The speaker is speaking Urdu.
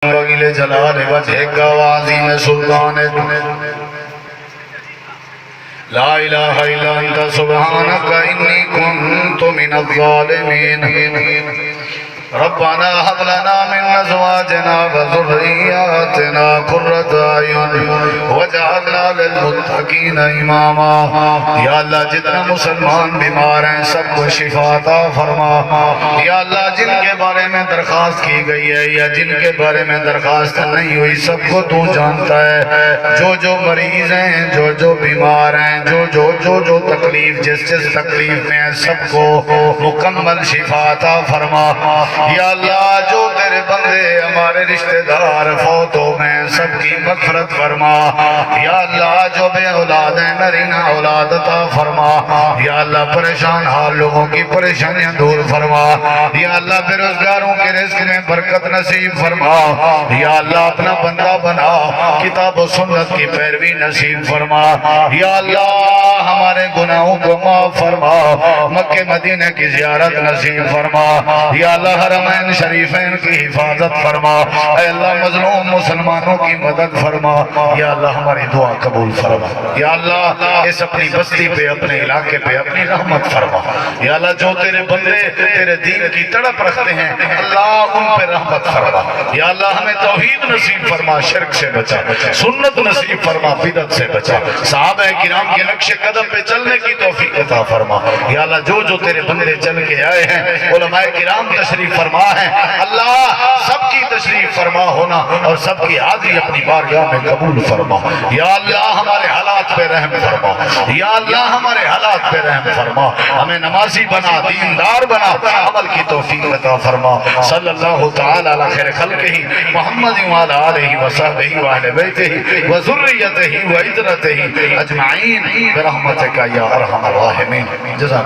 بغیل جلال وجہک وعظیم سلطانک لا الہ الا انت سبحانک انی کنت من الظالمین ربنا هب لنا من ازواجنا وذرياتنا قرة اعین واجعلنا للمتقین اماما یا اللہ جتنا مسلمان بیمار ہیں سب کو شفا عطا فرما یا اللہ جن کے بارے میں درخواست کی گئی ہے یا جن کے بارے میں درخواست نہیں ہوئی سب کو تو جانتا ہے جو مریض ہیں جو بیمار ہیں جو تکلیف جس تکلیف میں ہیں سب کو مکمل شفا عطا فرما یا اللہ جو تیرے بندے ہمارے رشتہ دار فوت ہو گئے سب کی مغفرت فرما یا اللہ جو بے اولاد ہیں نرینہ اولاد عطا فرما یا اللہ پریشان حال لوگوں کی پریشانیاں دور فرما یا اللہ بے روزگاروں کے رزق میں برکت نصیب فرما یا اللہ اپنا بندہ بنا کتاب و سنت کی پیروی نصیب فرما یا اللہ ہمارے گناہوں کو معاف فرما مکہ مدینہ کی زیارت نصیب فرما یا اللہ حرمین شریفین کی حفاظت فرما اے اللہ مظلوم مسلمانوں کی مدد فرما یا اللہ ہماری دعا قبول فرما یا اللہ اس اپنی بستی پہ اپنے علاقے پہ اپنی رحمت فرما یا اللہ جو تیرے بندے تیرے دین کی تڑپ رکھتے ہیں اللہ ان پہ رحمت فرما یا اللہ ہمیں توحید نصیب فرما شرک سے بچا سنت نصیب فرما بدعت سے بچا صحابہ کرام کے نقش قدم پہ چلنے کی توفیق عطا فرما یا اللہ جو تیرے بندے چل کے آئے ہیں علماء کرام تشریف فرما ہے اللہ سب کی تشریف فرما ہونا اور سب کی حاضری اپنی بارگاہ میں قبول فرما یا اللہ ہمارے حالات پہ رحم فرما یا اللہ ہمارے حالات پہ رحم فرما ہمیں نمازی بنا دیندار بنا عمل کی توفیق عطا فرما صلی اللہ تعالی علی خیر خلقہ محمد وعلی آلہ وصحبہ وآلہ بیتہ وذریتہ وعترتہ اجمعین برحمتک یا ارحم الراحمین جزاکم